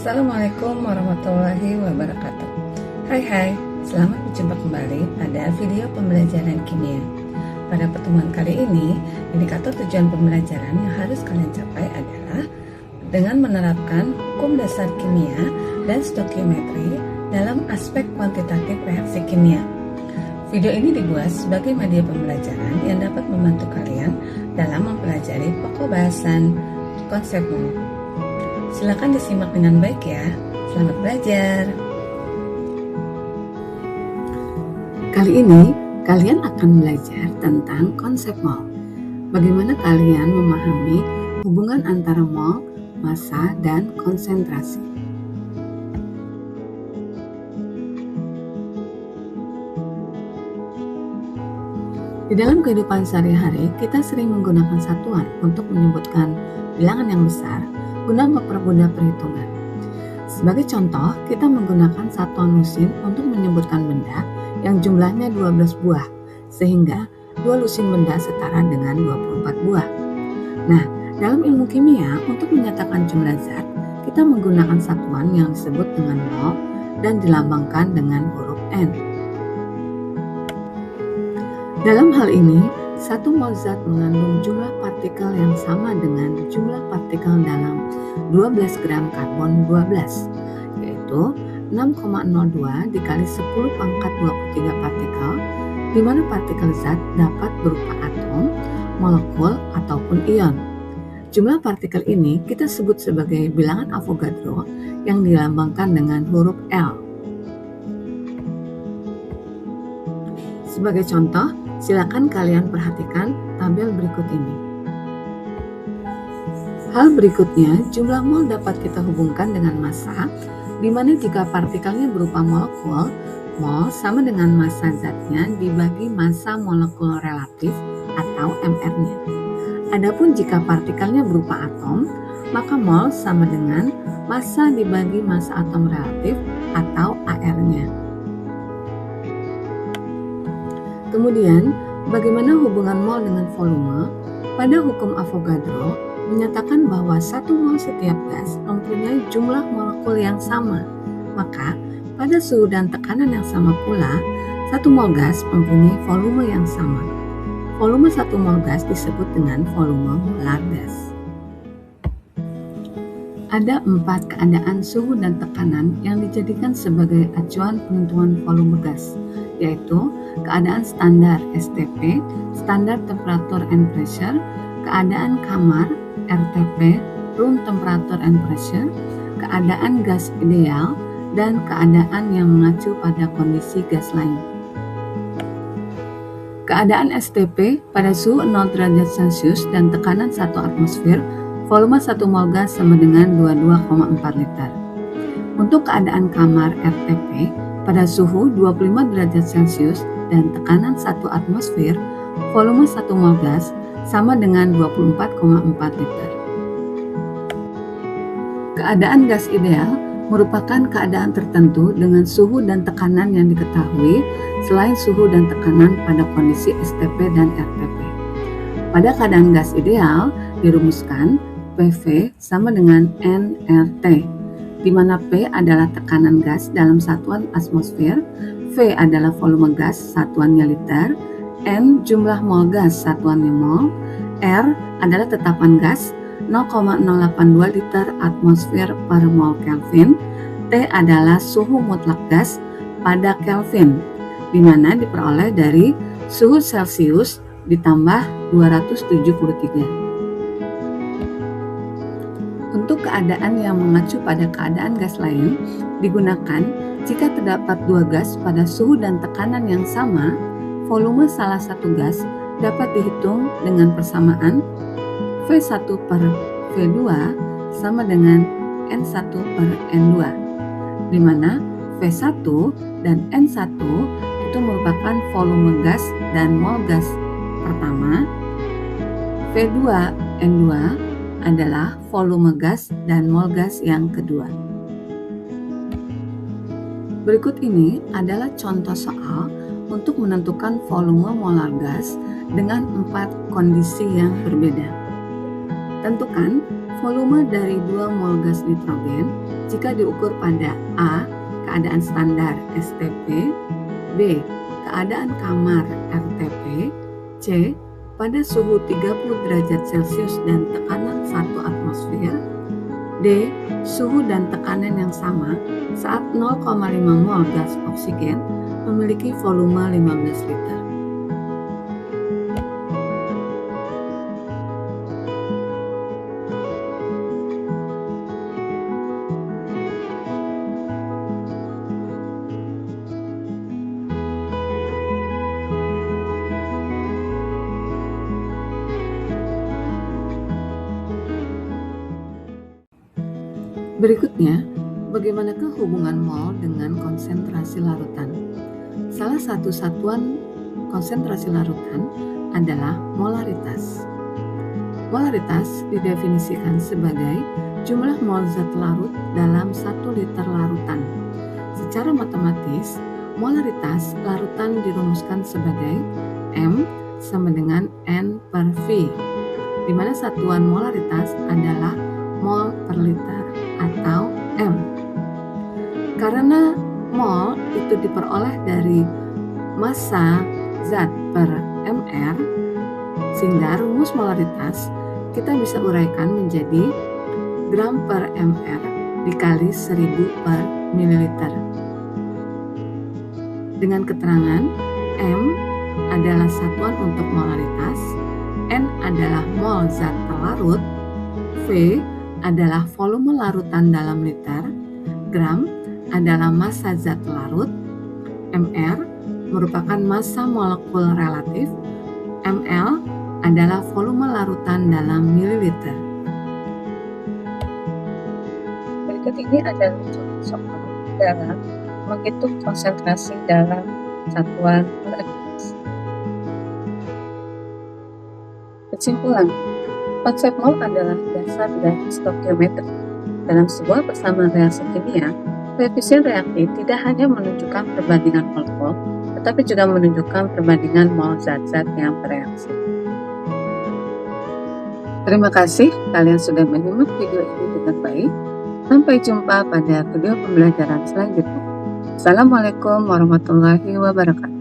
Assalamualaikum warahmatullahi wabarakatuh. Hai, selamat berjumpa kembali pada video pembelajaran kimia. Pada pertemuan kali ini, indikator tujuan pembelajaran yang harus kalian capai adalah dengan menerapkan hukum dasar kimia dan stokiometri dalam aspek kuantitatif reaksi kimia. Video ini dibuat sebagai media pembelajaran yang dapat membantu kalian dalam mempelajari pokok bahasan konsep mol. Silakan disimak dengan baik ya. Selamat belajar. Kali ini kalian akan belajar tentang konsep mol. Bagaimana kalian memahami hubungan antara mol, massa, dan konsentrasi. Di dalam kehidupan sehari-hari, kita sering menggunakan satuan untuk menyebutkan bilangan yang besar guna mempermudah perhitungan. Sebagai contoh, kita menggunakan satuan lusin untuk menyebutkan benda yang jumlahnya 12 buah, sehingga 2 lusin benda setara dengan 24 buah. Nah, dalam ilmu kimia, untuk menyatakan jumlah zat, kita menggunakan satuan yang disebut dengan mol dan dilambangkan dengan huruf N. Dalam hal ini, 1 mol zat mengandung jumlah partikel yang sama dengan jumlah partikel dalam 12 gram karbon 12, yaitu 6,02 dikali 10 pangkat 23 partikel, di mana partikel zat dapat berupa atom, molekul, ataupun ion. Jumlah partikel ini kita sebut sebagai bilangan Avogadro yang dilambangkan dengan huruf L. Sebagai contoh, silakan kalian perhatikan tabel berikut ini. Hal berikutnya, jumlah mol dapat kita hubungkan dengan massa, di mana jika partikelnya berupa molekul, mol sama dengan massa zatnya dibagi massa molekul relatif atau MR-nya. Adapun jika partikelnya berupa atom, maka mol sama dengan massa dibagi massa atom relatif atau AR-nya. Kemudian, bagaimana hubungan mol dengan volume? Pada hukum Avogadro menyatakan bahwa 1 mol setiap gas mempunyai jumlah molekul yang sama. Maka, pada suhu dan tekanan yang sama pula, 1 mol gas mempunyai volume yang sama. Volume 1 mol gas disebut dengan volume molar gas. Ada 4 keadaan suhu dan tekanan yang dijadikan sebagai acuan penentuan volume gas, yaitu keadaan standar STP, standar temperature and pressure, keadaan kamar RTP, room temperature and pressure, keadaan gas ideal, dan keadaan yang mengacu pada kondisi gas lain. Keadaan STP pada suhu 0 derajat Celcius dan tekanan 1 atmosfer, volume 1 mol gas sama dengan 22,4 liter. Untuk keadaan kamar RTP pada suhu 25 derajat Celcius dan tekanan 1 atmosfer, volume 1 mol gas sama dengan 24,4 liter. Keadaan gas ideal merupakan keadaan tertentu dengan suhu dan tekanan yang diketahui selain suhu dan tekanan pada kondisi STP dan RTP. Pada keadaan gas ideal dirumuskan PV sama dengan nRT, di mana P adalah tekanan gas dalam satuan atmosfer, V adalah volume gas satuannya liter, N jumlah mol gas satuannya mol, R adalah tetapan gas 0,082 liter atmosfer per mol Kelvin, T adalah suhu mutlak gas pada Kelvin, di mana diperoleh dari suhu Celcius ditambah 273. Untuk keadaan yang mengacu pada keadaan gas lain digunakan jika terdapat 2 gas pada suhu dan tekanan yang sama. Volume salah satu gas dapat dihitung dengan persamaan V1 per V2 sama dengan N1 per N2, di mana V1 dan N1 itu merupakan volume gas dan mol gas pertama, V2 N2 adalah volume gas dan mol gas yang kedua. Berikut ini adalah contoh soal untuk menentukan volume molar gas dengan 4 kondisi yang berbeda. Tentukan volume dari 2 mol gas nitrogen jika diukur pada A. keadaan standar STP, B. keadaan kamar RTP, C. pada suhu 30 derajat Celcius dan tekanan 1 atmosfer, D. suhu dan tekanan yang sama saat 0,5 mol gas oksigen memiliki volume 15 liter. Berikutnya, bagaimanakah hubungan mol dengan konsentrasi larutan? Salah satu satuan konsentrasi larutan adalah molaritas. Molaritas didefinisikan sebagai jumlah mol zat larut dalam 1 liter larutan. Secara matematis, molaritas larutan dirumuskan sebagai M sama dengan N per V, di mana satuan molaritas adalah mol per liter atau M. Karena mol itu diperoleh dari massa zat per mR, sehingga rumus molaritas kita bisa uraikan menjadi gram per mR dikali 1000 per mililiter. Dengan keterangan M adalah satuan untuk molaritas, N adalah mol zat terlarut, V adalah volume larutan dalam liter, gram adalah massa zat larut, mR merupakan massa molekul relatif, ml adalah volume larutan dalam mililiter. Berikut ini adalah contoh soal dalam menghitung konsentrasi dalam satuan molaritas. Kesimpulan, konsep mol adalah dasar dari stokiometri. Dalam sebuah persamaan reaksi kimia, koefisien reaktif tidak hanya menunjukkan perbandingan molekul, tetapi juga menunjukkan perbandingan mol zat-zat yang bereaksi. Terima kasih kalian sudah menyimak video ini dengan baik. Sampai jumpa pada video pembelajaran selanjutnya. Assalamualaikum warahmatullahi wabarakatuh.